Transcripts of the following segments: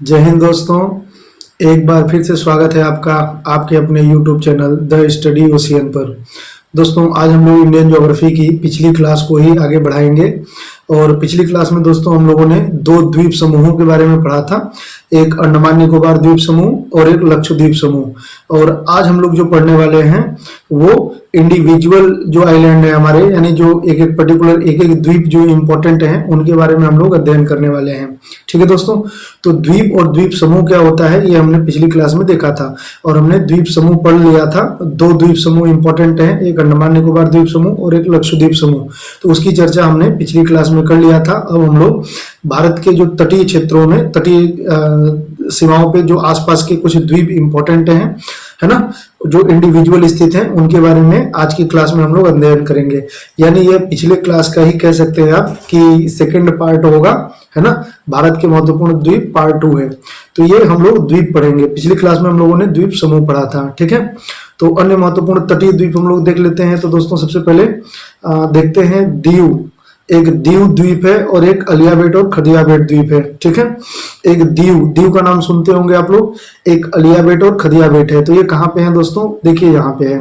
जय हिंद दोस्तों। एक बार फिर से स्वागत है आपका आपके अपने YouTube channel the study ocean पर। दोस्तों आज हम लोग इंडियन ज्योग्राफी की पिछली क्लास को ही आगे बढ़ाएंगे। और पिछली क्लास में दोस्तों हम लोगों ने दो द्वीप समूहों के बारे में पढ़ा था, एक अंडमान निकोबार द्वीप समूह और एक लक्षद्वीप समूह। और आज हम लोग जो पढ़ने वाले हैं वो इंडिविजुअल जो आइलैंड है हमारे, यानी जो एक एक पर्टिकुलर एक एक द्वीप जो इंपॉर्टेंट हैं उनके बारे में हम लोग अध्ययन करने वाले हैं। ठीक है दोस्तों, तो द्वीप और द्वीप समूह क्या होता है ये हमने पिछली क्लास में देखा था और हमने द्वीप समूह पढ़ लिया था। दो द्वीप समूह इंपॉर्टेंट हैं, एक अंडमान निकोबार द्वीप समूह और एक लक्षद्वीप समूह। तो उसकी चर्चा हमने पिछली क्लास में कर लिया था। अब हम लोग भारत के जो तटीय क्षेत्रों में, तटीय सीमाओं पे जो आसपास के कुछ द्वीप इंपॉर्टेंट हैं, है ना, जो इंडिविजुअल स्थित हैं, उनके बारे में आज की क्लास में हम लोग अध्ययन करेंगे। यानी ये पिछले क्लास का ही कह सकते हैं आप कि सेकंड पार्ट होगा, है ना। भारत के महत्वपूर्ण द्वीप पार्ट 2 है। तो ये हम लोग द्वीप पढ़ेंगे। पिछली क्लास में हम लोगों ने द्वीप समूह पढ़ा था, ठीक है। तो अन्य महत्वपूर्ण तटीय द्वीप हम लोग देख लेते हैं। तो दोस्तों सबसे पहले देखते हैं दीव। एक दीव द्वीप है और एक अलियाबेट और खदियाबेट द्वीप है, ठीक है। एक दीव का नाम सुनते होंगे आप लोग, एक अलियाबेट और खदियाबेट है। तो ये कहाँ पे है दोस्तों, देखिए यहाँ पे है,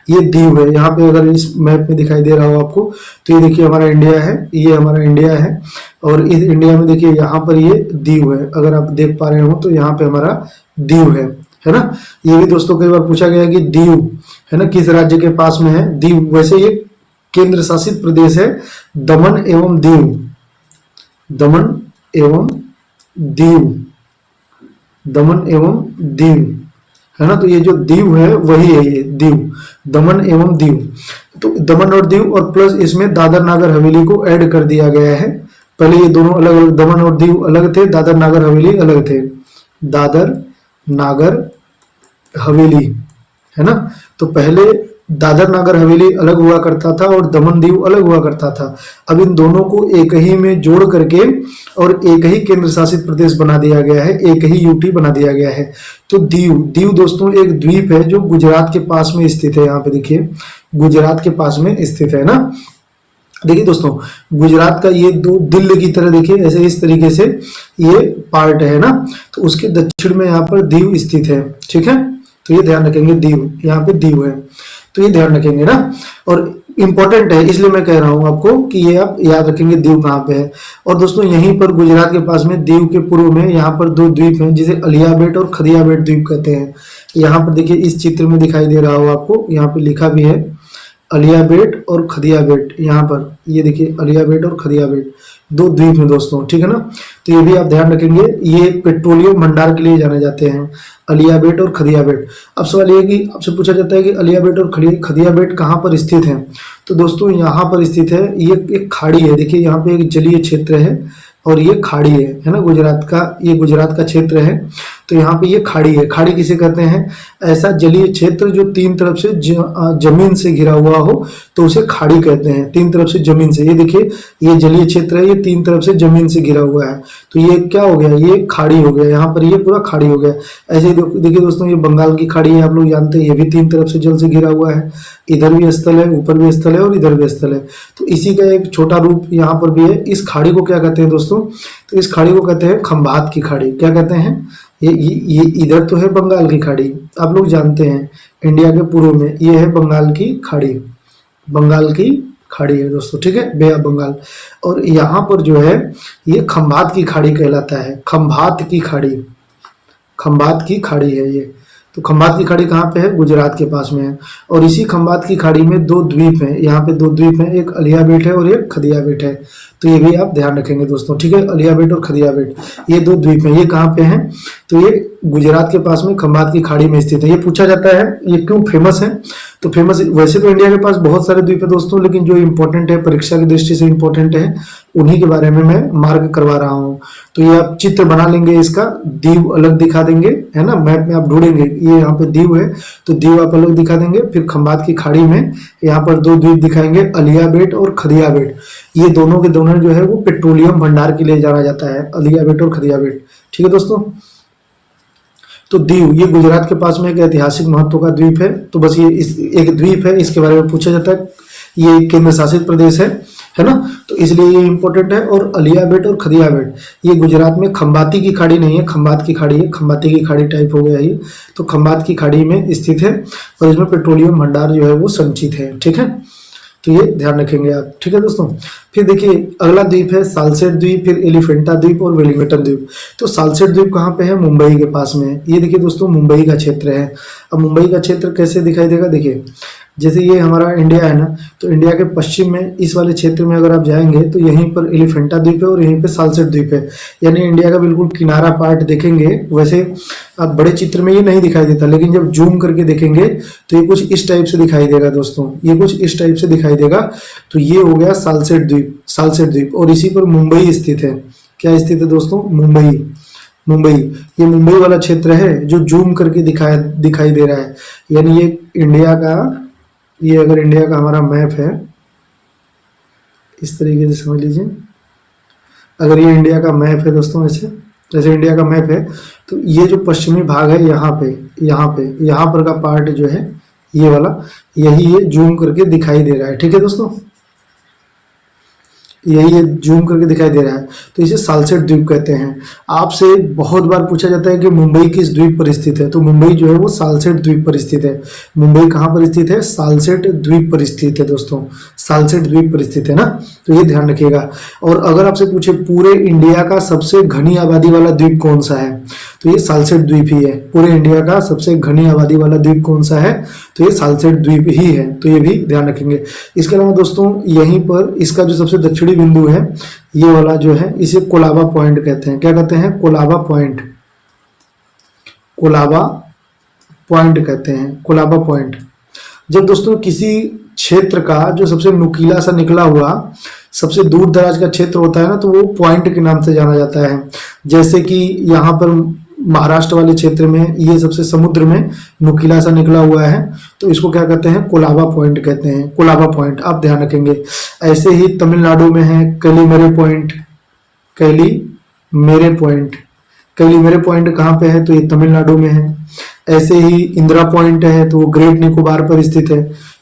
ये दीव है। यहाँ पे अगर इस मैप में दिखाई दे रहा हो आपको तो ये देखिए हमारा इंडिया है, ये हमारा इंडिया है। और इस इंडिया में देखिए यहाँ पर ये दीव है, अगर आप देख पा रहे हो तो यहाँ पे हमारा दीव है ना। ये भी दोस्तों कई बार पूछा गया कि दीव है ना किस राज्य के पास में है। दीव वैसे ये केंद्र शासित प्रदेश है, दमन एवं दीव, दमन एवं दीव, दमन एवं दीव, है ना। तो ये जो दीव है वही है, ये दीव, दमन एवं दीव। तो दमन और दीव और प्लस इसमें दादर नागर हवेली को ऐड कर दिया गया है। पहले ये दोनों अलग अलग, दमन और दीव अलग थे, दादर नागर हवेली अलग थे, दादर नागर हवेली, है ना। तो पहले दादर नागर हवेली अलग हुआ करता था और दमन दीव अलग हुआ करता था। अब इन दोनों को एक ही में जोड़ करके और एक ही केंद्र शासित प्रदेश बना दिया गया है, एक ही यूटी बना दिया गया है। तो दीव दोस्तों एक द्वीप है जो गुजरात के पास में स्थित है। यहाँ पे देखिए गुजरात के पास में स्थित है ना। देखिए दोस्तों गुजरात का ये दो दिल्ली की तरह देखिए ऐसे इस तरीके से ये पार्ट है ना। तो उसके दक्षिण में यहाँ पर दीव स्थित है, ठीक है। तो ये ध्यान रखेंगे, दीव, यहाँ पे दीव है, तो ये ध्यान रखेंगे ना। और इंपॉर्टेंट है इसलिए मैं कह रहा हूं आपको कि ये आप याद रखेंगे दीव कहाँ पे है। और दोस्तों यहीं पर गुजरात के पास में दीव के पूर्व में यहाँ पर दो द्वीप हैं जिसे अलियाबेट और खदियाबेट द्वीप कहते हैं। यहाँ पर देखिए इस चित्र में दिखाई दे रहा हो आपको, यहाँ पे लिखा भी है अलियाबेट और खदियाबेट। यहाँ पर ये देखिए अलियाबेट और खदियाबेट दो द्वीप हैं दोस्तों, ठीक है ना। तो ये भी आप ध्यान रखेंगे, ये पेट्रोलियम भंडार के लिए जाने जाते हैं, अलियाबेट और खदियाबेट। अब सवाल ये कि आपसे पूछा जाता है कि अलियाबेट और खदियाबेट कहाँ पर स्थित हैं। तो दोस्तों यहाँ पर स्थित है, ये एक खाड़ी है। देखिए यहाँ पे एक जलीय क्षेत्र है और ये खाड़ी है ना, गुजरात का, ये गुजरात का क्षेत्र है। तो यहाँ पे ये खाड़ी है। खाड़ी किसे कहते हैं, ऐसा जलीय क्षेत्र जो तीन तरफ से जमीन से घिरा हुआ हो तो उसे खाड़ी कहते हैं। तीन तरफ से जमीन से, ये देखिए ये जलीय क्षेत्र है, ये तीन तरफ से जमीन से घिरा हुआ है, तो ये क्या हो गया, ये खाड़ी हो गया। यहाँ पर ये पूरा खाड़ी हो गया। ऐसे ही देखिए दोस्तों ये बंगाल की खाड़ी है, आप लोग जानते हैं, ये भी तीन तरफ से जल से घिरा हुआ है। इधर भी स्थल है, ऊपर भी स्थल है और इधर भी स्थल है। तो इसी का एक छोटा रूप यहाँ पर भी है। इस खाड़ी को क्या कहते हैं दोस्तों, तो इस खाड़ी को कहते हैं खंभात की खाड़ी। क्या कहते हैं, ये इधर तो है बंगाल की खाड़ी, आप लोग जानते हैं इंडिया के पूर्व में ये है बंगाल की खाड़ी, बंगाल की खाड़ी है दोस्तों, ठीक है, बे ऑफ बंगाल। और यहाँ पर जो है ये खंभात की खाड़ी कहलाता है, खंभात की खाड़ी, खंभात की खाड़ी है ये। तो खंभात की खाड़ी कहाँ पे है, गुजरात के पास में है। और इसी खंभात की खाड़ी में दो द्वीप हैं, यहाँ पे दो द्वीप हैं, एक अलियाबेट है और एक खदियाबेट है। तो ये भी आप ध्यान रखेंगे दोस्तों, ठीक है। अलियाबेट और खदियाबेट ये दो द्वीप हैं, ये कहाँ पे हैं, तो ये गुजरात के पास में खंभात की खाड़ी में स्थित है। ये पूछा जाता है ये क्यों फेमस है। तो फेमस वैसे तो इंडिया के पास बहुत सारे द्वीप है दोस्तों, लेकिन जो इंपॉर्टेंट है, परीक्षा की दृष्टि से इंपॉर्टेंट है, उन्हीं के बारे में मैं मार्क करवा रहा हूँ। तो ये आप चित्र बना लेंगे, इसका दीव अलग दिखा देंगे, है ना। मैप में आप ढूंढेंगे, ये यहाँ पे दीव है तो दीव आप अलग दिखा देंगे। फिर खंभात की खाड़ी में यहाँ पर दो द्वीप दिखाएंगे, अलियाबेट और खदियाबेट। ये दोनों के दोनों जो है वो पेट्रोलियम भंडार के लिए जाना जाता है, अलियाबेट और खदियाबेट, ठीक है दोस्तों। तो दीव ये गुजरात के पास में एक ऐतिहासिक महत्व का द्वीप है। तो बस ये एक द्वीप है, इसके बारे में पूछा जाता है। ये केंद्र शासित प्रदेश है है ना। तो इसलिए ये इंपॉर्टेंट है। और अलिया बेट और खदिया बेट ये गुजरात में खंबाती की खाड़ी नहीं है, खंबात की खाड़ी है, खंबाती की खाड़ी टाइप हो गया ये। तो खंबात की खाड़ी में स्थित है और इसमें पेट्रोलियम भंडार जो है वो संचित है, ठीक है। तो ये ध्यान रखेंगे आप, ठीक है दोस्तों। फिर देखिए अगला द्वीप है सालसेट द्वीप, फिर एलिफेंटा द्वीप और वेलिंगटन द्वीप। तो सालसेट द्वीप कहाँ पे है? मुंबई के पास में है। ये देखिए दोस्तों मुंबई का क्षेत्र है। अब मुंबई का क्षेत्र कैसे दिखाई देगा? देखिए जैसे ये हमारा इंडिया है ना, तो इंडिया के पश्चिम में इस वाले क्षेत्र में अगर आप जाएंगे तो यहीं पर एलिफेंटा द्वीप है और यहीं पे सालसेट द्वीप है, यानी इंडिया का बिल्कुल किनारा पार्ट देखेंगे। वैसे आप बड़े चित्र में ये नहीं दिखाई देता, लेकिन जब जूम करके देखेंगे तो ये कुछ इस टाइप से दिखाई देगा दोस्तों, ये कुछ इस टाइप से दिखाई देगा। तो ये हो गया सालसेट द्वीप, सालसेट द्वीप। और इसी पर मुंबई स्थित है। क्या स्थित है दोस्तों? मुंबई, मुंबई। ये मुंबई वाला क्षेत्र है जो जूम करके दिखाई दे रहा है, यानी ये इंडिया का, ये अगर इंडिया का हमारा मैप है इस तरीके से समझ लीजिए, अगर ये इंडिया का मैप है दोस्तों, ऐसे जैसे इंडिया का मैप है, तो ये जो पश्चिमी भाग है यहाँ पे, यहाँ पर का पार्ट जो है ये वाला, यही ये जूम करके दिखाई दे रहा है, ठीक है दोस्तों। यही ये जूम करके दिखाई दे रहा है, तो इसे सालसेट द्वीप कहते हैं। आपसे बहुत बार पूछा जाता है कि मुंबई किस द्वीप पर स्थित है, तो मुंबई जो है वो सालसेट द्वीप पर स्थित है। मुंबई कहाँ पर स्थित है? सालसेट द्वीप पर स्थित है दोस्तों, सालसेट द्वीप पर स्थित है ना, तो ये ध्यान रखिएगा। और अगर आपसे पूछे पूरे इंडिया का सबसे घनी आबादी वाला द्वीप कौन सा है, तो ये सालसेट द्वीप ही है। पूरे इंडिया का सबसे घनी आबादी वाला द्वीप कौन सा है, तो ये सालसेट द्वीप ही है, तो ये भी ध्यान रखेंगे। इसके अलावा दोस्तों यहीं पर इसका जो सबसे दक्षिणी बिंदु है ये वाला जो है, इसे कोलाबा पॉइंट कहते हैं। क्या कहते हैं? कोलाबा पॉइंट, कोलाबा पॉइंट कहते हैं, कोलाबा पॉइंट। जब दोस्तों किसी क्षेत्र का जो सबसे नुकीला सा निकला हुआ सबसे दूर दराज का क्षेत्र होता है ना, तो वो पॉइंट के नाम से जाना जाता है। जैसे कि यहाँ पर महाराष्ट्र वाले क्षेत्र में ये सबसे समुद्र में नुकीला सा निकला हुआ है, तो इसको क्या कहते हैं? कोलाबा पॉइंट कहते हैं, कोलाबा पॉइंट, आप ध्यान रखेंगे। ऐसे ही तमिलनाडु में है Calimere point, Calimere point, Calimere point कहाँ पे है? तो ये तमिलनाडु में है। ऐसे ही इंदिरा पॉइंट है, तो वो ग्रेट निकोबार पर स्थित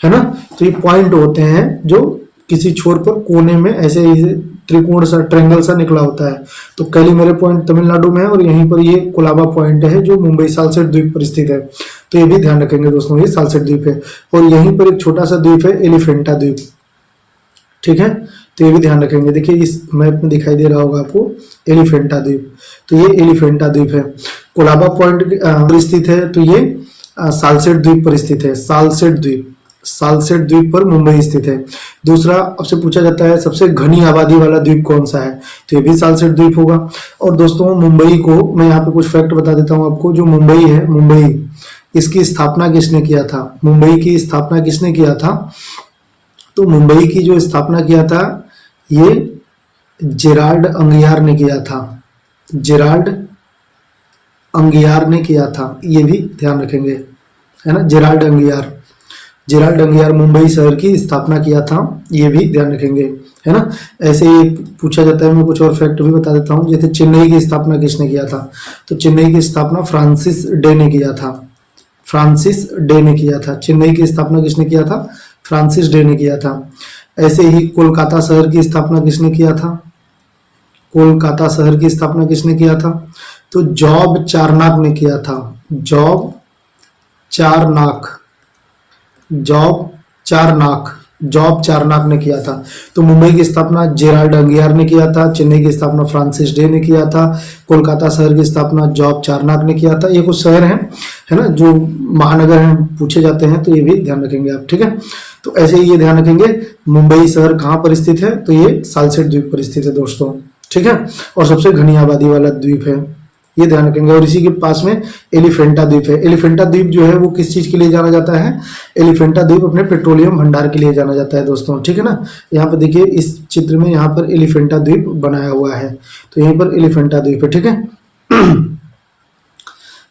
है ना। तो ये पॉइंट होते हैं जो किसी छोर पर कोने में ऐसे ही त्रिकोण सा, ट्रेंगल सा निकला होता है। तो कैलीमेरे पॉइंट तमिलनाडु में है और यहीं पर ये कोलाबा पॉइंट है जो मुंबई सालसेट द्वीप पर स्थित है। तो ये भी ध्यान रखेंगे दोस्तों, ये सालसेट द्वीप है। और यहीं पर एक छोटा सा द्वीप है एलिफेंटा द्वीप, ठीक है। तो ये भी ध्यान रखेंगे। देखिए इस मैप में दिखाई दे रहा होगा आपको एलिफेंटा द्वीप, तो ये एलिफेंटा द्वीप है। कोलाबा पॉइंट पर स्थित है, तो ये सालसेट द्वीप पर स्थित है, सालसेट द्वीप, सालसेट द्वीप पर मुंबई स्थित है। दूसरा आपसे पूछा जाता है सबसे घनी आबादी वाला द्वीप कौन सा है, तो ये भी सालसेट द्वीप होगा। और दोस्तों मुंबई को मैं यहाँ पे कुछ फैक्ट बता देता हूँ आपको। जो मुंबई है, मुंबई, इसकी स्थापना किसने किया था? मुंबई की स्थापना किसने किया था? तो मुंबई की जो स्थापना किया था ये जेराल्ड अंगियार ने किया था, जेराल्ड अंगियार ने किया था, ये भी ध्यान रखेंगे, है ना। जेराल्ड अंगियार, जेराल्ड अंगियार मुंबई शहर की स्थापना किया था, ये भी ध्यान रखेंगे, है ना। ऐसे ही पूछा जाता है, मैं कुछ और फैक्ट भी बता देता हूँ। जैसे चेन्नई की स्थापना किसने किया था, तो चेन्नई की स्थापना फ्रांसिस डे ने किया था, फ्रांसिस डे ने किया था। चेन्नई की स्थापना किसने किया था? फ्रांसिस डे ने किया था। ऐसे ही कोलकाता शहर की स्थापना किसने किया था? कोलकाता शहर की स्थापना किसने किया था? तो जॉब चारनाक ने किया था, जॉब चारनाक, जॉब चारनाक, जॉब चारनाक ने किया था। तो मुंबई की स्थापना जेराल्ड अंगियार ने किया था, चेन्नई की स्थापना फ्रांसिस डे ने किया था, कोलकाता शहर की स्थापना जॉब चारनाक ने किया था। ये कुछ शहर हैं, है ना, जो महानगर हैं, पूछे जाते हैं, तो ये भी ध्यान रखेंगे आप, ठीक है। तो ऐसे ही ये ध्यान रखेंगे मुंबई शहर कहाँ पर स्थित है, तो ये सालसेट द्वीप पर स्थित है दोस्तों, ठीक है। और सबसे घनी आबादी वाला द्वीप है, ये ध्यान रखेंगे। और इसी के पास में एलिफेंटा द्वीप है। एलिफेंटा द्वीप जो है वो किस चीज के लिए जाना जाता है? एलिफेंटा द्वीप अपने पेट्रोलियम भंडार के लिए जाना जाता है दोस्तों, ठीक है ना। यहाँ पर देखिए इस चित्र में यहाँ पर एलिफेंटा द्वीप बनाया हुआ है, तो यहीं पर एलिफेंटा द्वीप है, ठीक है।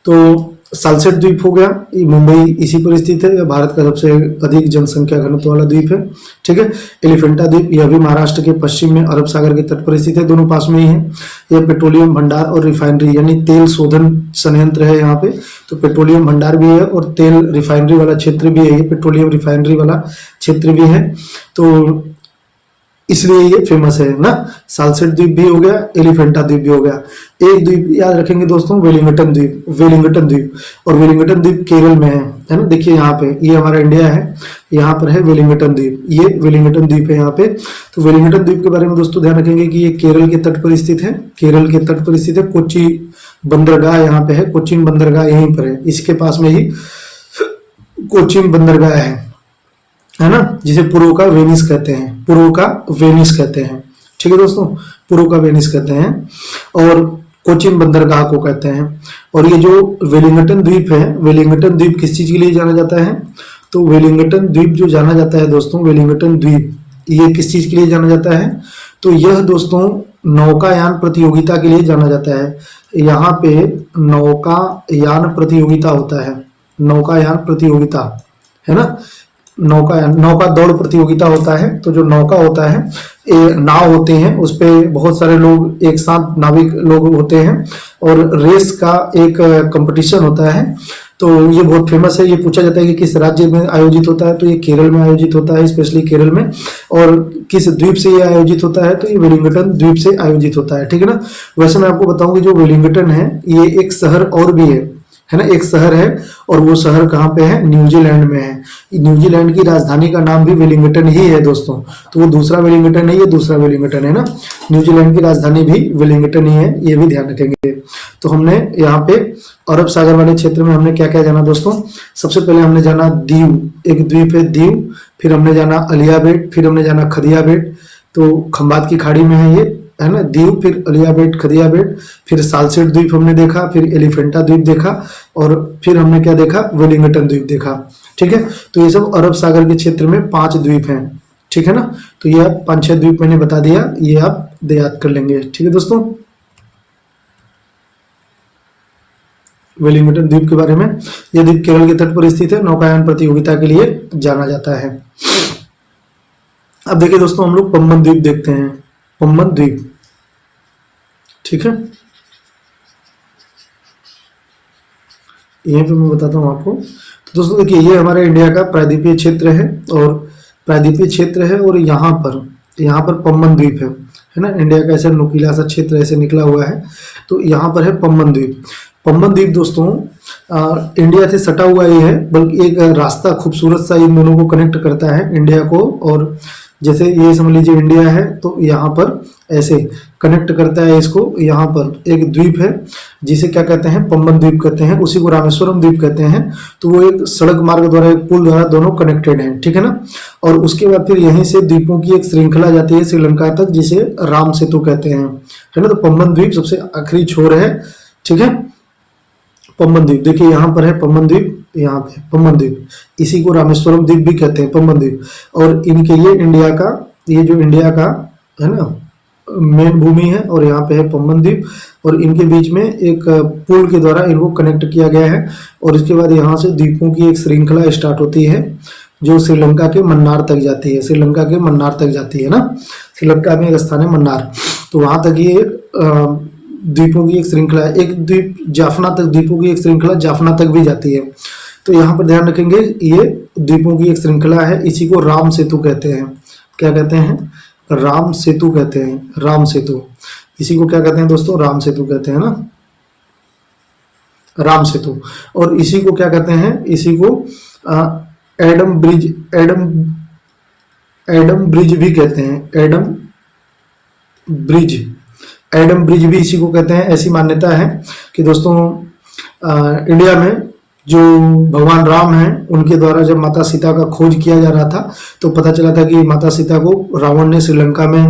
तो सालसेट द्वीप हो गया, मुंबई इसी पर स्थित है, यह भारत का सबसे अधिक जनसंख्या घनत्व वाला द्वीप है, ठीक है। एलिफेंटा द्वीप यह भी महाराष्ट्र के पश्चिम में अरब सागर के तट पर स्थित है, दोनों पास में ही है। यह पेट्रोलियम भंडार और रिफाइनरी यानी तेल शोधन संयंत्र है यहाँ पे, तो पेट्रोलियम भंडार भी है और तेल रिफाइनरी वाला क्षेत्र भी है, ये पेट्रोलियम रिफाइनरी वाला क्षेत्र भी है। तो इसलिए ये फेमस है ना। सालसेट द्वीप भी हो गया, एलिफेंटा द्वीप भी हो गया। एक द्वीप याद रखेंगे दोस्तों, वेलिंगटन द्वीप, वेलिंगटन द्वीप। और वेलिंगटन द्वीप केरल में है ना। देखिए यहाँ पे ये हमारा इंडिया है, यहाँ पर है वेलिंगटन द्वीप, ये वेलिंगटन द्वीप है यहाँ पे। तो वेलिंगटन द्वीप के बारे में दोस्तों ध्यान रखेंगे कि ये केरल के तट पर स्थित है, केरल के तट पर स्थित है। कोच्चि बंदरगाह यहाँ पे है, कोच्चिन बंदरगाह यहीं पर है, इसके पास में ही कोच्चिन बंदरगाह है ना, जिसे पूर्व का वेनिस कहते हैं, पूर्व का वेनिस कहते हैं। ठीक है दोस्तों, पूर्व का वेनिस कहते हैं और कोचिन बंदरगाह को कहते हैं। और ये जो वेलिंगटन द्वीप है, वेलिंगटन द्वीप किस चीज के लिए जाना जाता है? तो वेलिंगटन द्वीप जो जाना जाता है दोस्तों, वेलिंगटन द्वीप ये किस चीज के लिए जाना जाता है? तो यह दोस्तों नौकायान प्रतियोगिता के लिए जाना जाता है। यहाँ पे नौकायान प्रतियोगिता होता है, नौकायान प्रतियोगिता है ना, नौका दौड़ प्रतियोगिता होता है। तो जो नौका होता है, नाव होते हैं, उस पे बहुत सारे लोग एक साथ नाविक लोग होते हैं और रेस का एक कंपटीशन होता है। तो ये बहुत फेमस है। ये पूछा जाता है कि किस राज्य में आयोजित होता है, तो ये केरल में आयोजित होता है, स्पेशली केरल में। और किस द्वीप से ये आयोजित होता है, तो ये वेलिंगटन द्वीप से आयोजित होता है। ठीक है ना। वैसे मैं आपको बताऊं कि जो वेलिंगटन है ये एक शहर और भी है ना, एक शहर है। और वो शहर कहाँ पे है? न्यूजीलैंड में है। न्यूजीलैंड की राजधानी का नाम भी वेलिंगटन ही है दोस्तों। तो वो दूसरा वेलिंगटन है, ये दूसरा वेलिंगटन है ना। न्यूजीलैंड की राजधानी भी वेलिंगटन ही है, ये भी ध्यान रखेंगे। तो हमने यहाँ पे अरब सागर वाले क्षेत्र में हमने क्या क्या जाना दोस्तों? सबसे पहले हमने जाना दीव, एक द्वीप है दीव। फिर हमने जाना अलिया बेट, फिर हमने जाना खदिया बेट, तो खंबात की खाड़ी में है ये, है ना, दीव। फिर अलिया बेट, खदिया बेट, फिर सालसेट द्वीप हमने देखा, फिर एलिफेंटा द्वीप देखा और फिर हमने क्या देखा? वेलिंगटन द्वीप देखा। ठीक है। तो ये सब अरब सागर के क्षेत्र में 5 द्वीप हैं। ठीक है ना। तो ये 5-6 द्वीप मैंने बता दिया, ये आप याद कर लेंगे। ठीक है दोस्तों, वेलिंगटन द्वीप के बारे में। यह द्वीप केरल के तट पर स्थित है, नौकायान प्रतियोगिता के लिए जाना जाता है। अब देखिए दोस्तों, हम लोग पम्बन द्वीप देखते हैं, पम्बन द्वीप। ठीक है, यहीं पे मैं बताता हूँ आपको। तो दोस्तों देखिए, ये हमारे इंडिया का प्रायद्वीपीय क्षेत्र है और प्रायद्वीपीय क्षेत्र है। और यहाँ पर पम्बन द्वीप है ना। इंडिया का ऐसा नुकीला सा क्षेत्र ऐसे निकला हुआ है, तो यहाँ पर है पम्बन द्वीप। पम्बन द्वीप दोस्तों इंडिया से सटा हुआ ही है, बल्कि एक रास्ता खूबसूरत सा इन दोनों को कनेक्ट करता है, इंडिया को। और जैसे ये समझ लीजिए इंडिया है, तो यहाँ पर ऐसे कनेक्ट करता है इसको। यहाँ पर एक द्वीप है जिसे क्या कहते हैं? पम्बन द्वीप कहते हैं, उसी को रामेश्वरम द्वीप कहते हैं। तो वो एक सड़क मार्ग द्वारा, एक पुल द्वारा दोनों कनेक्टेड हैं। ठीक है ना। और उसके बाद फिर यहीं से द्वीपों की एक श्रृंखला जाती है श्रीलंका तक, जिसे राम सेतु कहते हैं, है ना। तो पम्बन द्वीप सबसे आखिरी छोर है। ठीक है, पम्बन द्वीप देखिए यहाँ पर है पम्बन द्वीप, यहाँ पे पम्बन द्वीप, इसी को रामेश्वरम द्वीप भी कहते हैं, पम्बन द्वीप। और इनके ये इंडिया का, ये जो इंडिया का है ना मेन भूमि है, और यहाँ पे है पम्बन द्वीप। और इनके बीच में एक पुल के द्वारा इनको कनेक्ट किया गया है। और इसके बाद यहाँ से द्वीपों की एक श्रृंखला स्टार्ट होती है, जो श्रीलंका के मन्नार तक जाती है, श्रीलंका के मन्नार तक जाती है ना। श्रीलंका में एक स्थान है मन्नार, तो वहां तक ये द्वीपों की एक श्रृंखला है। एक द्वीप जाफना तक, द्वीपों की एक श्रृंखला जाफना तक भी जाती है। तो यहाँ पर ध्यान रखेंगे, ये द्वीपों की एक श्रृंखला है, इसी को राम सेतु कहते हैं। क्या कहते हैं? राम सेतु कहते हैं, राम सेतु। इसी को क्या कहते हैं दोस्तों? राम सेतु कहते हैं ना, राम सेतु। और इसी को क्या कहते हैं? इसी को एडम ब्रिज, एडम ब्रिज भी कहते हैं, एडम ब्रिज, एडम ब्रिज भी इसी को कहते हैं। ऐसी मान्यता है कि दोस्तों इंडिया में जो भगवान राम हैं, उनके द्वारा जब माता सीता का खोज किया जा रहा था, तो पता चला था कि माता सीता को रावण ने श्रीलंका में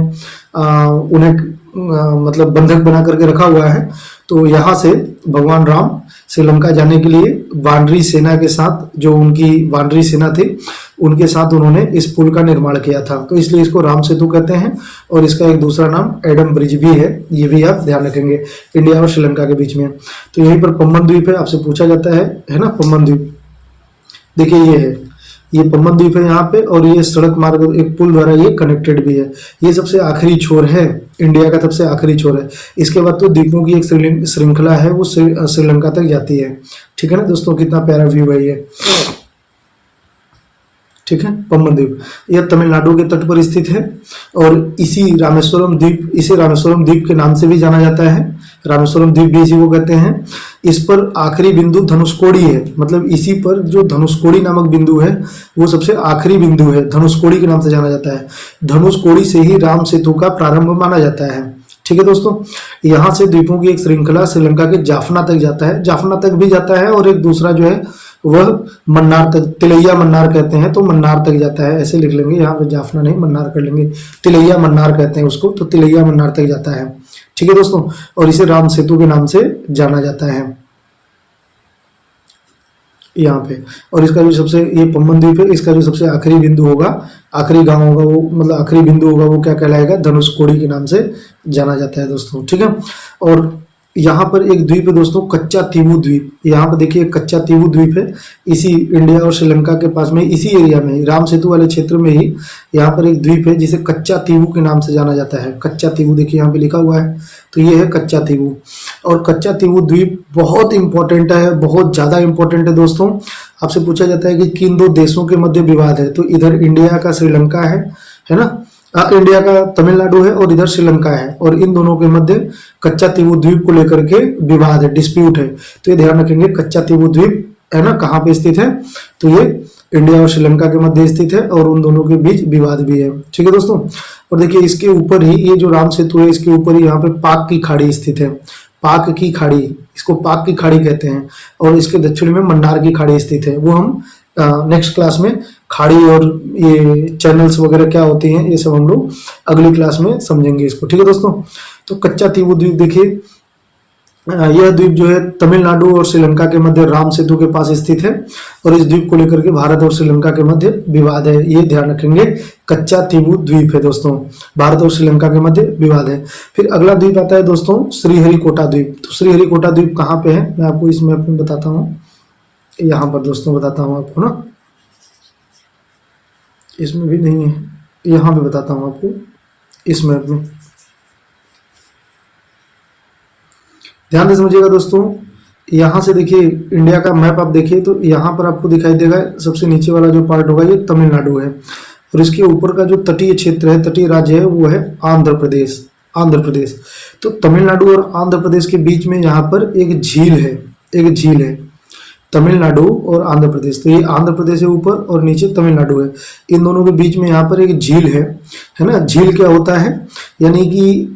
उन्हें मतलब बंधक बना करके रखा हुआ है। तो यहाँ से भगवान राम श्रीलंका जाने के लिए वानरी सेना के साथ, जो उनकी वानरी सेना थी, उनके साथ उन्होंने इस पुल का निर्माण किया था। तो इसलिए इसको राम सेतु कहते हैं। और इसका एक दूसरा नाम एडम ब्रिज भी है, ये भी आप ध्यान रखेंगे, इंडिया और श्रीलंका के बीच में। तो यहीं पर पम्बन द्वीप है, आपसे पूछा जाता है ना, पम्बन द्वीप। देखिए ये है, ये पम्बन द्वीप है यहाँ पे, और ये सड़क मार्ग एक पुल द्वारा ये कनेक्टेड भी है। ये सबसे आखिरी छोर है, इंडिया का सबसे आखिरी छोर है। इसके बाद तो द्वीपों की एक श्रृंखला है, वो श्रीलंका तक जाती है। ठीक है ना दोस्तों, कितना प्यारा व्यू है ये। ठीक है, पम्बन द्वीप यह तमिलनाडु के तट पर स्थित है और इसी रामेश्वरम द्वीप, इसे रामेश्वरम द्वीप के नाम से भी जाना जाता है। रामेश्वरम द्वीप भी इसी को कहते हैं। इस पर आखिरी बिंदु धनुषकोडी है, मतलब इसी पर जो धनुषकोडी नामक बिंदु है वो सबसे आखिरी बिंदु है, धनुषकोडी के नाम से जाना जाता है। धनुषकोडी से ही राम सेतु का प्रारंभ माना जाता है। ठीक है दोस्तों, यहाँ से द्वीपों की एक श्रृंखला श्रीलंका के जाफना तक जाता है, जाफना तक भी जाता है, और एक दूसरा जो है वह मन्नार तक, तिलैया मन्नार कहते हैं, तो मन्नार तक जाता है, ऐसे लिख लेंगे, यहाँ पे जाफना नहीं मन्नार कर लेंगे, तिलैया मन्नार कहते हैं उसको, तो तिलैया मन्नार तक जाता है। ठीक है दोस्तों, और इसे राम सेतु के नाम से जाना जाता है यहाँ पे। और इसका जो सबसे, ये पम्बन द्वीप है, इसका जो सबसे आखिरी बिंदु होगा, आखिरी गांव होगा वो, मतलब आखिरी बिंदु होगा वो क्या कहलाएगा, धनुषकोडी के नाम से जाना जाता है दोस्तों। ठीक है, और यहाँ पर एक द्वीप है दोस्तों, कच्चा तीवू द्वीप। यहाँ पर देखिए कच्चा तीवू द्वीप है, इसी इंडिया और श्रीलंका के पास में, इसी एरिया में, राम सेतु वाले क्षेत्र में ही यहाँ पर एक द्वीप है जिसे कच्चा तीवू के नाम से जाना जाता है। कच्चा तीवू देखिए यहाँ पे लिखा हुआ है, तो ये है कच्चा तीवू। और कच्चा तीवू द्वीप बहुत इंपॉर्टेंट है, बहुत ज्यादा इंपॉर्टेंट है दोस्तों। आपसे पूछा जाता है कि किन दो देशों के मध्य विवाद है, तो इधर इंडिया का श्रीलंका है ना, इंडिया का तमिलनाडु है और इधर श्रीलंका है, और इन दोनों के मध्य कच्चा तीवू द्वीप को लेकर के विवाद है, डिस्प्यूट है। तो ये ध्यान रखेंगे, कच्चा तीवू द्वीप है ना कहाँ पे स्थित है, तो ये इंडिया और श्रीलंका के मध्य स्थित है और उन दोनों के बीच विवाद भी है। ठीक है दोस्तों, और देखिए इसके ऊपर ही ये जो राम सेतु है, इसके ऊपर ही यहाँ पे पाक की खाड़ी स्थित है, पाक की खाड़ी, इसको पाक की खाड़ी कहते हैं, और इसके दक्षिण में मन्नार की खाड़ी स्थित है। वो हम नेक्स्ट क्लास में खाड़ी और ये चैनल्स वगैरह क्या होती हैं, ये सब हम लोग अगली क्लास में समझेंगे इसको। ठीक है दोस्तों, तो कच्चा तीवू द्वीप देखिए, यह द्वीप जो है तमिलनाडु और श्रीलंका के मध्य राम सेतु के पास स्थित है, और इस द्वीप को लेकर के भारत और श्रीलंका के मध्य विवाद है, ये ध्यान रखेंगे। कच्चा तीवू द्वीप है दोस्तों, भारत और श्रीलंका के मध्य विवाद है। फिर अगला द्वीप आता है दोस्तों श्रीहरिकोटा द्वीप। तो श्रीहरिकोटा द्वीप कहाँ पे है, मैं आपको इस मैप में बताता हूँ, यहाँ पर दोस्तों बताता हूँ आपको ना, इसमें भी नहीं है, यहाँ पे बताता हूँ आपको इस मैप में, ध्यान से समझिएगा दोस्तों। यहाँ से देखिए इंडिया का मैप आप देखिए, तो यहाँ पर आपको दिखाई देगा सबसे नीचे वाला जो पार्ट होगा ये तमिलनाडु है, और इसके ऊपर का जो तटीय क्षेत्र है, तटीय राज्य है, वो है आंध्र प्रदेश। आंध्र प्रदेश, तो तमिलनाडु और आंध्र प्रदेश के बीच में यहाँ पर एक झील है, एक झील है, तमिलनाडु और आंध्र प्रदेश। तो ये आंध्र प्रदेश है ऊपर और नीचे तमिलनाडु है, इन दोनों के बीच में यहाँ पर एक झील है ना। झील क्या होता है, यानी कि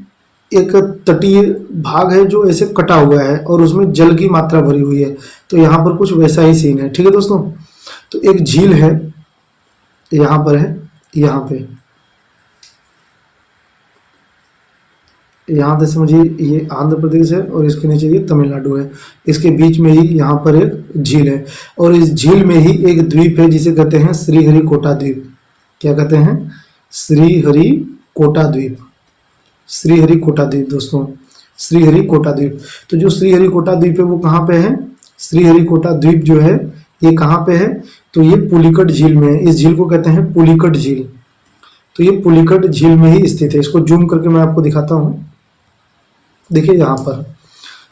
एक तटीय भाग है जो ऐसे कटा हुआ है और उसमें जल की मात्रा भरी हुई है, तो यहाँ पर कुछ वैसा ही सीन है। ठीक है दोस्तों, तो एक झील है यहाँ पर है, यहाँ पे, यहाँ से समझिए ये आंध्र प्रदेश है और इसके नीचे ये तमिलनाडु है, इसके बीच में ही यहाँ पर एक झील है, और इस झील में ही एक द्वीप है जिसे कहते हैं श्रीहरिकोटा द्वीप। क्या कहते हैं, श्रीहरिकोटा द्वीप, श्रीहरिकोटा द्वीप दोस्तों, श्रीहरिकोटा द्वीप। तो जो श्रीहरिकोटा द्वीप है वो कहाँ पे है, श्रीहरिकोटा द्वीप जो है ये कहाँ पे है, तो ये पुलिकट झील में है। इस झील को कहते हैं पुलिकट झील, तो ये पुलिकट झील में ही स्थित है। इसको जूम करके मैं आपको दिखाता हूँ, देखिए यहाँ पर,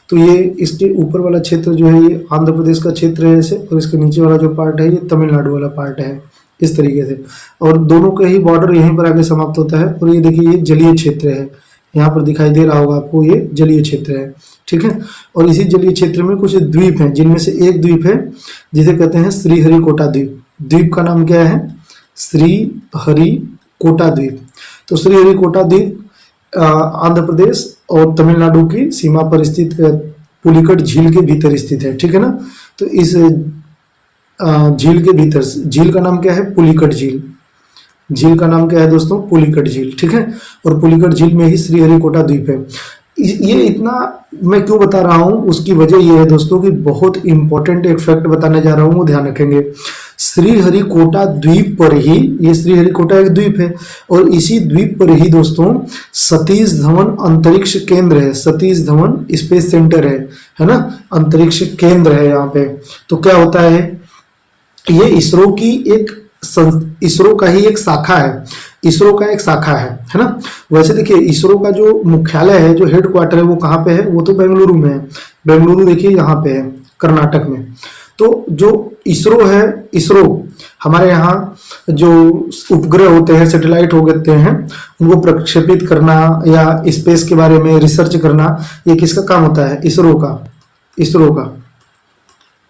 तो ये इसके ऊपर वाला क्षेत्र जो है ये आंध्र प्रदेश का क्षेत्र है ऐसे, और इसके नीचे वाला जो पार्ट है ये तमिलनाडु वाला पार्ट है, इस तरीके से, और दोनों का ही बॉर्डर यहीं पर आगे समाप्त होता है। और ये देखिए ये जलीय क्षेत्र है, यहाँ पर दिखाई दे रहा होगा आपको, ये जलीय क्षेत्र है। ठीक है, और इसी जलीय क्षेत्र में कुछ द्वीप हैं, जिनमें से एक द्वीप है जिसे कहते हैं श्रीहरिकोटा द्वीप। द्वीप का नाम क्या है, श्रीहरिकोटा द्वीप। तो श्रीहरिकोटा द्वीप आंध्र प्रदेश और तमिलनाडु की सीमा पर स्थित पुलिकट झील के भीतर स्थित है। ठीक है ना, तो इस झील के भीतर, झील का नाम क्या है, पुलिकट झील। झील का नाम क्या है दोस्तों, पुलिकट झील। ठीक है, और पुलिकट झील में ही श्रीहरिकोटा द्वीप है। ये इतना मैं क्यों बता रहा हूँ, उसकी वजह ये है दोस्तों कि बहुत इंपॉर्टेंट एक फैक्ट बताने जा रहा हूँ, वो ध्यान रखेंगे। श्रीहरिकोटा द्वीप पर ही, ये श्रीहरिकोटा एक द्वीप है, और इसी द्वीप पर ही दोस्तों सतीश धवन अंतरिक्ष केंद्र है, सतीश धवन स्पेस सेंटर है ना, अंतरिक्ष केंद्र है यहाँ पे। तो क्या होता है, ये इसरो की एक, इसरो का ही एक शाखा है, इसरो का एक शाखा है ना। वैसे देखिए इसरो का जो मुख्यालय है, जो हेड क्वार्टर है, वो कहाँ पे है, वो तो बेंगलुरु में है। बेंगलुरु देखिए यहाँ पे है, कर्नाटक में। तो जो इसरो है, इसरो हमारे यहाँ जो उपग्रह होते हैं, सैटेलाइट होते हैं, उनको प्रक्षेपित करना या स्पेस के बारे में रिसर्च करना, ये किसका काम होता है? इसरो का। इसरो का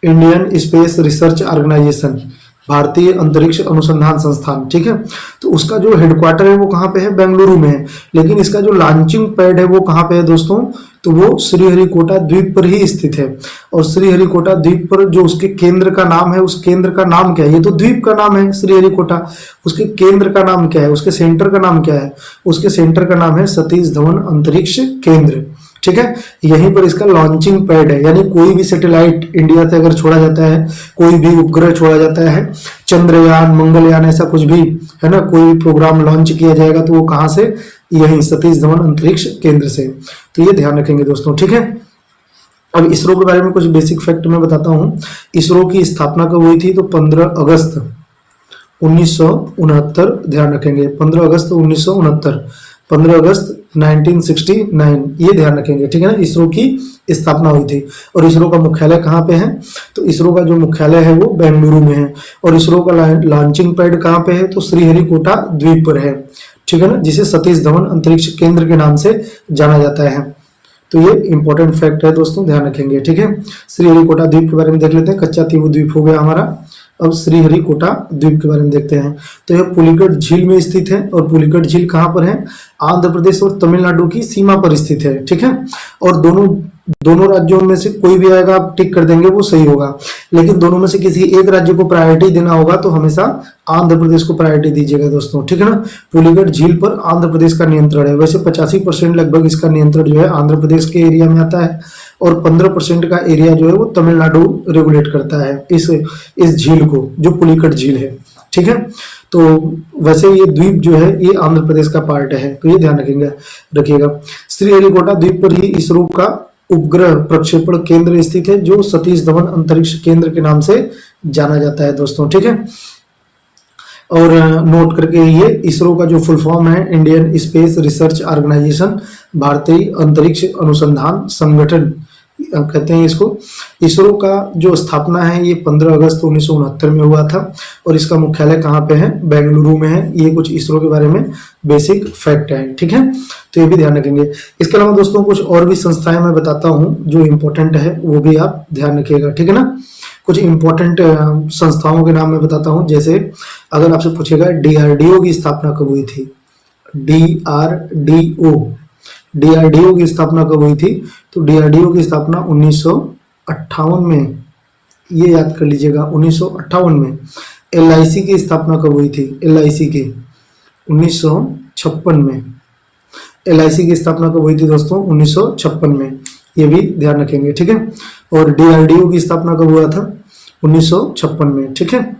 इंडियन स्पेस रिसर्च ऑर्गेनाइजेशन, भारतीय अंतरिक्ष अनुसंधान संस्थान, ठीक है। तो उसका जो हेडक्वार्टर है वो कहाँ पे है? बेंगलुरु में है। लेकिन इसका जो लॉन्चिंग पैड है वो कहाँ पे है दोस्तों? तो वो श्रीहरिकोटा द्वीप पर ही स्थित है। और श्रीहरिकोटा द्वीप पर जो उसके केंद्र का नाम है, उस केंद्र का नाम क्या है? ये तो द्वीप का नाम है श्रीहरिकोटा, उसके केंद्र का नाम क्या है? उसके सेंटर का नाम क्या है? उसके सेंटर का नाम है सतीश धवन अंतरिक्ष केंद्र, ठीक है। यहीं पर इसका लॉन्चिंग पैड है, यानी कोई भी सैटेलाइट इंडिया से अगर छोड़ा जाता है, कोई भी उपग्रह छोड़ा जाता है, चंद्रयान, मंगलयान, ऐसा कुछ भी है ना, कोई भी प्रोग्राम लॉन्च किया जाएगा तो वो कहाँ से? यही सतीश धवन अंतरिक्ष केंद्र से। तो ये ध्यान रखेंगे दोस्तों, ठीक है। अब इसरो के बारे में कुछ बेसिक फैक्ट मैं बताता हूँ। इसरो की स्थापना कब हुई थी? तो 15 अगस्त 1969, ध्यान रखेंगे 15 अगस्त 1969, 15 अगस्त 1969, ये ध्यान रखेंगे, ठीक है ना। इसरो की स्थापना हुई थी। और इसरो का मुख्यालय कहाँ पे है? तो इसरो का जो मुख्यालय है वो बेंगलुरु में है। और इसरो का लॉन्चिंग पैड कहाँ पे है? तो श्रीहरिकोटा द्वीप पर है, ठीक है ना, जिसे सतीश धवन अंतरिक्ष केंद्र के नाम से जाना जाता है। तो ये इंपॉर्टेंट फैक्ट है दोस्तों, ध्यान रखेंगे, ठीक है। श्रीहरिकोटा द्वीप के बारे में देख लेते हैं। कच्चा तीबू द्वीप हो गया हमारा। अब श्रीहरिकोटा द्वीप के बारे में देखते हैं। तो यह पुलिकट झील में स्थित है। और पुलिकट झील कहाँ पर है? आंध्र प्रदेश और तमिलनाडु की सीमा पर स्थित है, ठीक है। और दोनों राज्यों में से कोई भी आएगा आप टिक कर देंगे, वो सही होगा। लेकिन दोनों में से किसी एक राज्य को प्रायोरिटी देना होगा तो हमेशा आंध्र प्रदेश को प्रायोरिटी दीजिएगा दोस्तों, ठीक है ना। पुलिकट झील पर आंध्र प्रदेश का नियंत्रण है। वैसे 85% लगभग इसका नियंत्रण जो है आंध्र प्रदेश के एरिया में आता है। और 15% का एरिया जो है वो तमिलनाडु रेगुलेट करता है इस झील को, जो पुलिकट झील है, ठीक है। तो वैसे ये द्वीप जो है ये आंध्र प्रदेश का पार्ट है, तो ये ध्यान रखिएगा। श्रीहरिकोटा द्वीप पर ही इसरो का उपग्रह प्रक्षेपण केंद्र स्थित है, जो सतीश धवन अंतरिक्ष केंद्र के नाम से जाना जाता है दोस्तों, ठीक है। और नोट करके ये इसरो का जो फुल फॉर्म है इंडियन स्पेस रिसर्च ऑर्गेनाइजेशन, भारतीय अंतरिक्ष अनुसंधान संगठन कहते हैं इसको। इसरो का जो स्थापना है ये 15 अगस्त 1969 में हुआ था। और इसका मुख्यालय कहाँ पे है? बेंगलुरु में है। ये कुछ इसरो के बारे में बेसिक फैक्ट है, ठीक है। तो ये भी ध्यान रखेंगे। इसके अलावा दोस्तों कुछ और भी संस्थाएं मैं बताता हूँ जो इम्पोर्टेंट है, वो भी आप ध्यान रखिएगा, ठीक है ना। कुछ इंपॉर्टेंट संस्थाओं के नाम मैं बताता हूँ। जैसे अगर आपसे पूछेगा DRDO की स्थापना कब हुई थी? DRDO की स्थापना कब हुई थी? तो DRDO की स्थापना 1958 में, ये याद कर लीजिएगा, 1958 में। LIC की स्थापना कब हुई थी? LIC की 1956 में। LIC की स्थापना कब हुई थी दोस्तों? 1956 में, ये भी ध्यान रखेंगे, ठीक है। और DRDO की स्थापना कब हुआ था? 1956 में, ठीक है।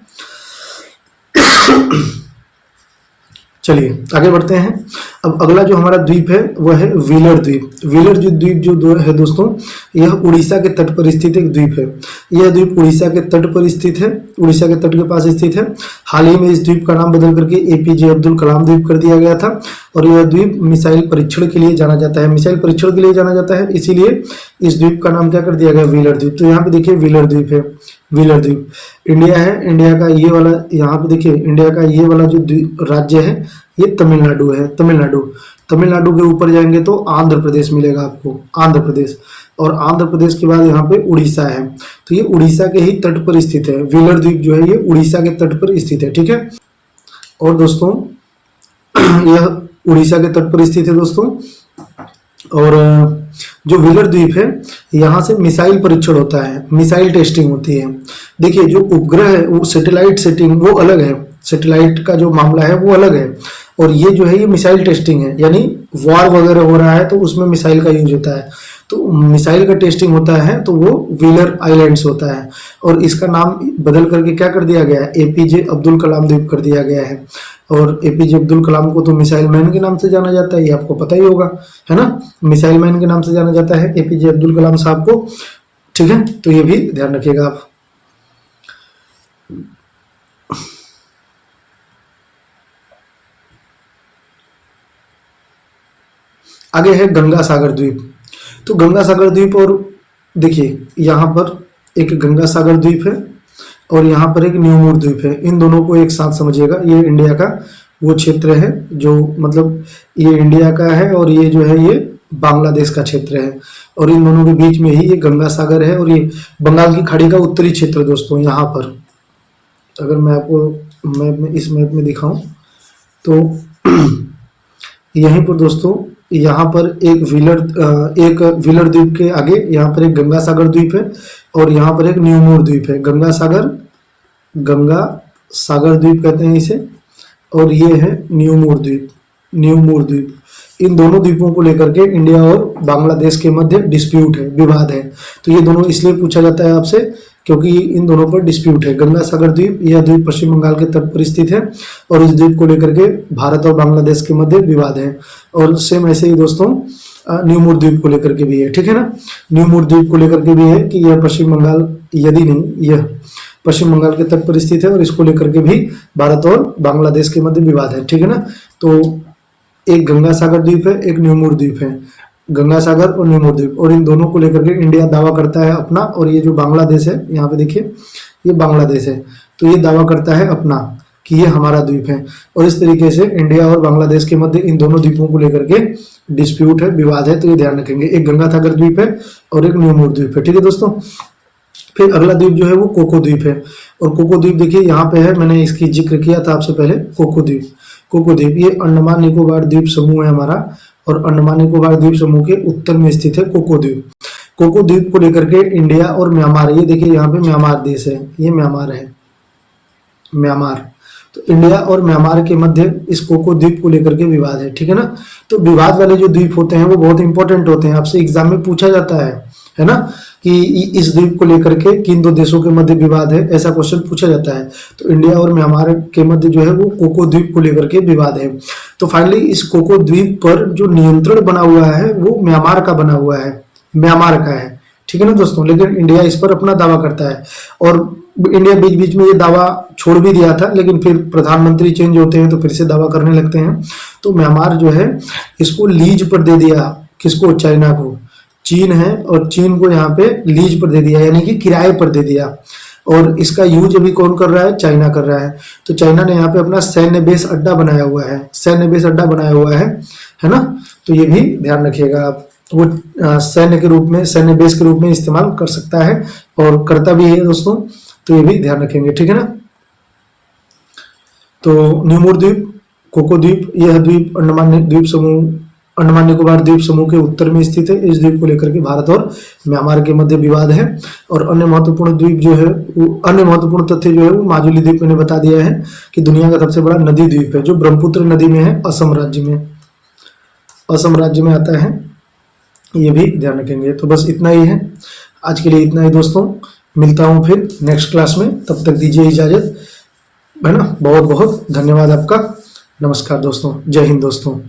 चलिए आगे बढ़ते हैं। अब अगला जो हमारा द्वीप है वह है व्हीलर द्वीप। व्हीलर जो द्वीप जो है दोस्तों, यह उड़ीसा के तट पर स्थित एक द्वीप है। यह द्वीप उड़ीसा के तट पर स्थित है, उड़ीसा के तट के पास स्थित है। हाल ही में इस द्वीप का नाम बदल करके APJ अब्दुल कलाम द्वीप कर दिया गया था। और यह द्वीप मिसाइल परीक्षण के लिए जाना जाता है। मिसाइल परीक्षण के लिए जाना जाता है, इसीलिए इस द्वीप का नाम क्या कर दिया गया? व्हीलर द्वीप। तो यहाँ पे देखिए व्हीलर द्वीप है, व्हीलर द्वीप इंडिया है। इंडिया का ये वाला, यहाँ पे देखिए इंडिया का ये वाला जो राज्य है ये तमिलनाडु है। तमिलनाडु के ऊपर जाएंगे तो आंध्र प्रदेश मिलेगा आपको, आंध्र प्रदेश। और आंध्र प्रदेश के बाद यहाँ पे उड़ीसा है। तो ये उड़ीसा के ही तट पर स्थित है। व्हीलर द्वीप जो है ये उड़ीसा के तट पर स्थित है, ठीक है। और दोस्तों यह उड़ीसा के तट पर स्थित है दोस्तों। और जो व्हीलर द्वीप है यहाँ से मिसाइल परीक्षण होता है, मिसाइल टेस्टिंग होती है। देखिए जो उपग्रह है वो सैटेलाइट सेटिंग वो अलग है, सैटेलाइट का जो मामला है वो अलग है। और ये जो है ये मिसाइल टेस्टिंग है, यानी वॉर वगैरह हो रहा है तो उसमें मिसाइल का यूज होता है। तो मिसाइल का टेस्टिंग होता है तो वो व्हीलर आइलैंड्स होता है। और इसका नाम बदल करके क्या कर दिया गया है? APJ अब्दुल कलाम द्वीप कर दिया गया है। और APJ अब्दुल कलाम को तो मिसाइल मैन के नाम से जाना जाता है, ये आपको पता ही होगा, है ना। मिसाइल मैन के नाम से जाना जाता है APJ अब्दुल कलाम साहब को, ठीक है। तो ये भी ध्यान रखिएगा आप। आगे है गंगा सागर द्वीप। तो गंगा सागर द्वीप, और देखिए यहाँ पर एक गंगा सागर द्वीप है और यहाँ पर एक न्यूमूर द्वीप है। इन दोनों को एक साथ समझिएगा। ये इंडिया का वो क्षेत्र है जो मतलब ये इंडिया का है और ये जो है ये बांग्लादेश का क्षेत्र है और इन दोनों के बीच में ही ये गंगा सागर है और ये बंगाल की खाड़ी का उत्तरी क्षेत्र दोस्तों। यहाँ पर अगर मैं आपको मैप में इस मैप में दिखाऊं तो यहीं पर दोस्तों यहाँ पर एक व्हीलर द्वीप के आगे यहाँ पर एक गंगा सागर द्वीप है और यहाँ पर एक न्यूमोर द्वीप है। गंगा सागर द्वीप कहते हैं इसे और ये है न्यूमोर द्वीप। इन दोनों द्वीपों को लेकर के इंडिया और बांग्लादेश के मध्य डिस्प्यूट है, विवाद है। तो ये दोनों इसलिए पूछा जाता है आपसे क्योंकि इन दोनों पर डिस्प्यूट है। गंगा सागर द्वीप, यह द्वीप पश्चिम बंगाल के तट पर स्थित है और इस द्वीप को लेकर के भारत और बांग्लादेश के मध्य विवाद है। और सेम ऐसे ही दोस्तों न्यूमोर द्वीप को लेकर के भी है, ठीक है ना। न्यूमोर द्वीप को लेकर के भी है कि यह पश्चिम बंगाल, यदि नहीं यह पश्चिम बंगाल के तट पर स्थित है और इसको लेकर के भी भारत और बांग्लादेश के मध्य विवाद है, ठीक है ना। तो एक गंगा सागर द्वीप है, एक न्यूमोर द्वीप है, गंगा सागर और न्यूमोर द्वीप, और इन दोनों को लेकर के इंडिया दावा करता है अपना। और ये जो बांग्लादेश है, यहाँ पे देखिए ये बांग्लादेश है, तो ये दावा करता है अपना कि ये हमारा द्वीप है। और इस तरीके से इंडिया और बांग्लादेश के मध्य इन दोनों द्वीपों को लेकर के डिस्प्यूट है, विवाद है। तो ये ध्यान रखेंगे, एक गंगा सागर द्वीप है और एक न्यूमोर द्वीप है, ठीक है दोस्तों। फिर अगला द्वीप जो है वो कोको द्वीप है और कोको द्वीप देखिए यहाँ पे है, मैंने इसकी जिक्र किया था आपसे पहले। कोको द्वीप ये अंडमान निकोबार द्वीप समूह है हमारा और अंडमान निकोबार द्वीप समूह के उत्तर में स्थित है कोको द्वीप। कोको द्वीप को लेकर के इंडिया और म्यांमार, ये देखिए यहाँ पे म्यांमार देश है, ये म्यांमार है, म्यांमार। तो इंडिया और म्यांमार के मध्य इस कोको द्वीप को लेकर के विवाद है, ठीक है ना। तो विवाद वाले जो द्वीप होते हैं वो बहुत इंपॉर्टेंट होते हैं, आपसे एग्जाम में पूछा जाता है ना, कि इस द्वीप को लेकर के किन दो देशों के मध्य विवाद है, ऐसा क्वेश्चन पूछा जाता है। तो इंडिया और म्यांमार के मध्य जो है वो कोको द्वीप को लेकर के विवाद है। तो फाइनली इस कोको द्वीप पर जो नियंत्रण बना हुआ है वो म्यांमार का बना हुआ है, म्यांमार का है, ठीक है ना दोस्तों। लेकिन इंडिया इस पर अपना दावा करता है और इंडिया बीच बीच में ये दावा छोड़ भी दिया था, लेकिन फिर प्रधानमंत्री चेंज होते हैं तो फिर से दावा करने लगते हैं। तो म्यांमार जो है इसको लीज पर दे दिया, किसको, चाइना को। चीन है और चीन को यहाँ पे लीज पर दे दिया, यानी कि किराए पर दे दिया। और इसका यूज अभी कौन कर रहा है, चाइना कर रहा है। तो चाइना ने यहाँ पे अपना सैन्य बेस अड्डा बनाया हुआ है ना। तो ये भी ध्यान रखिएगा आप, वो सैन्य बेस के रूप में इस्तेमाल कर सकता है और करता भी है दोस्तों। तो ये भी ध्यान रखेंगे, ठीक है ना। तो न्यूमोर द्वीप, कोको द्वीप, यह द्वीप अंडमान निकोबार द्वीप समूह के उत्तर में स्थित है। इस द्वीप को लेकर के भारत और म्यांमार के मध्य विवाद है। और अन्य महत्वपूर्ण द्वीप जो है, अन्य महत्वपूर्ण तथ्य जो है वो माजुली द्वीप मैंने बता दिया है कि दुनिया का सबसे बड़ा नदी द्वीप है, जो ब्रह्मपुत्र नदी में है, असम राज्य में आता है। ये भी ध्यान रखेंगे। तो बस इतना ही है आज के लिए, इतना ही दोस्तों। मिलता हूँ फिर नेक्स्ट क्लास में, तब तक दीजिए इजाजत, है ना। बहुत बहुत धन्यवाद आपका। नमस्कार दोस्तों, जय हिंद दोस्तों।